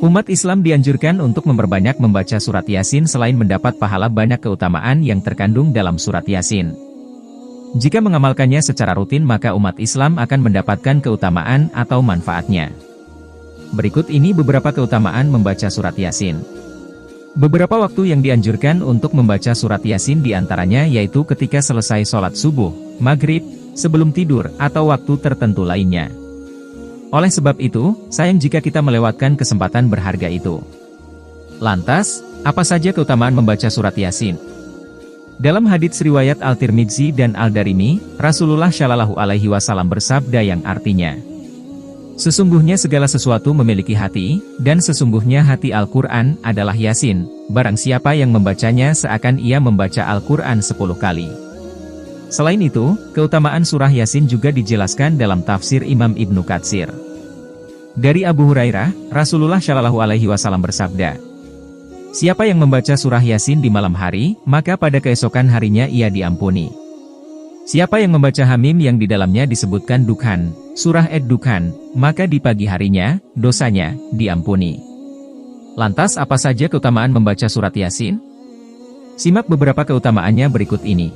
Umat Islam dianjurkan untuk memperbanyak membaca surat Yasin selain mendapat pahala banyak keutamaan yang terkandung dalam surat Yasin. Jika mengamalkannya secara rutin maka umat Islam akan mendapatkan keutamaan atau manfaatnya. Berikut ini beberapa keutamaan membaca surat Yasin. Beberapa waktu yang dianjurkan untuk membaca surat Yasin diantaranya yaitu ketika selesai sholat subuh, maghrib, sebelum tidur, atau waktu tertentu lainnya. Oleh sebab itu, sayang jika kita melewatkan kesempatan berharga itu. Lantas, apa saja keutamaan membaca surat Yasin? Dalam hadits riwayat Al-Tirmidzi dan Al-Darimi, Rasulullah Shallallahu Alaihi Wasallam bersabda yang artinya, "Sesungguhnya segala sesuatu memiliki hati, dan sesungguhnya hati Al-Quran adalah Yasin. Barang siapa yang membacanya seakan ia membaca Al-Quran 10 kali." Selain itu, keutamaan surah Yasin juga dijelaskan dalam tafsir Imam Ibnu Katsir. Dari Abu Hurairah, Rasulullah Shallallahu Alaihi Wasallam bersabda, "Siapa yang membaca surah Yasin di malam hari, maka pada keesokan harinya ia diampuni. Siapa yang membaca Hamim yang di dalamnya disebutkan Dukhan, surah Ad-Dukhan, maka di pagi harinya, dosanya diampuni." Lantas apa saja keutamaan membaca surat Yasin? Simak beberapa keutamaannya berikut ini.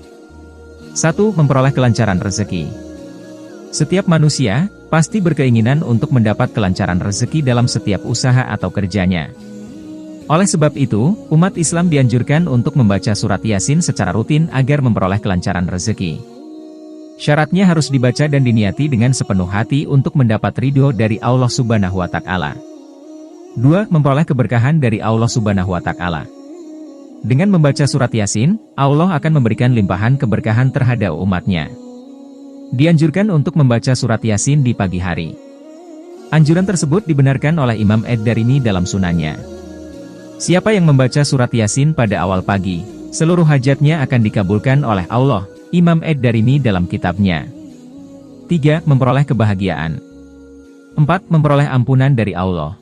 1. Memperoleh kelancaran rezeki. Setiap manusia pasti berkeinginan untuk mendapat kelancaran rezeki dalam setiap usaha atau kerjanya. Oleh sebab itu, umat Islam dianjurkan untuk membaca surat Yasin secara rutin agar memperoleh kelancaran rezeki. Syaratnya harus dibaca dan diniati dengan sepenuh hati untuk mendapat ridho dari Allah Subhanahu wa Ta'ala. 2. Memperoleh keberkahan dari Allah Subhanahu wa Ta'ala. Dengan membaca surat Yasin, Allah akan memberikan limpahan keberkahan terhadap umatnya. Dianjurkan untuk membaca surat Yasin di pagi hari. Anjuran tersebut dibenarkan oleh Imam Ad-Darimi dalam sunannya. Siapa yang membaca surat Yasin pada awal pagi, seluruh hajatnya akan dikabulkan oleh Allah, Imam Ad-Darimi dalam kitabnya. 3. Memperoleh kebahagiaan. 4. Memperoleh ampunan dari Allah.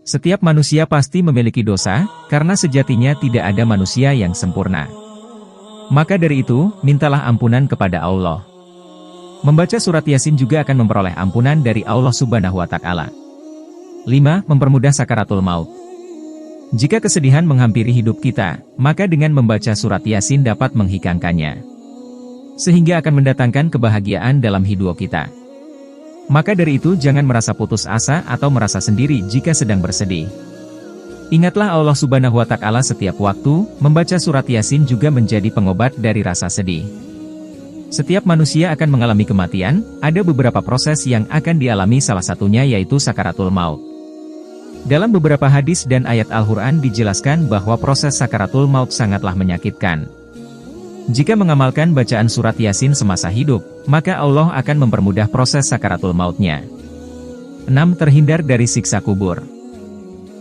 Setiap manusia pasti memiliki dosa, karena sejatinya tidak ada manusia yang sempurna. Maka dari itu, mintalah ampunan kepada Allah. Membaca surat Yasin juga akan memperoleh ampunan dari Allah Subhanahu wa Ta'ala. 5. Mempermudah sakaratul maut. Jika kesedihan menghampiri hidup kita, maka dengan membaca surat Yasin dapat menghilangkannya, sehingga akan mendatangkan kebahagiaan dalam hidup kita. Maka dari itu jangan merasa putus asa atau merasa sendiri jika sedang bersedih. Ingatlah Allah Subhanahu wa Ta'ala setiap waktu, membaca surat Yasin juga menjadi pengobat dari rasa sedih. Setiap manusia akan mengalami kematian, ada beberapa proses yang akan dialami salah satunya yaitu sakaratul maut. Dalam beberapa hadis dan ayat Al-Quran dijelaskan bahwa proses sakaratul maut sangatlah menyakitkan. Jika mengamalkan bacaan surat Yasin semasa hidup, maka Allah akan mempermudah proses sakaratul mautnya. 6. Terhindar dari siksa kubur.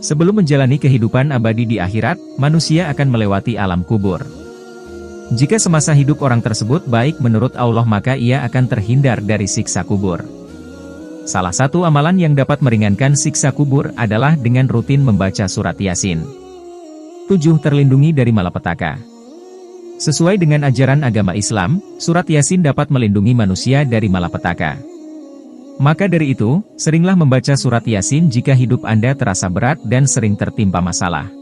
Sebelum menjalani kehidupan abadi di akhirat, manusia akan melewati alam kubur. Jika semasa hidup orang tersebut baik menurut Allah maka ia akan terhindar dari siksa kubur. Salah satu amalan yang dapat meringankan siksa kubur adalah dengan rutin membaca surat Yasin. 7. Terlindungi dari malapetaka. Sesuai dengan ajaran agama Islam, surat Yasin dapat melindungi manusia dari malapetaka. Maka dari itu, seringlah membaca surat Yasin jika hidup Anda terasa berat dan sering tertimpa masalah.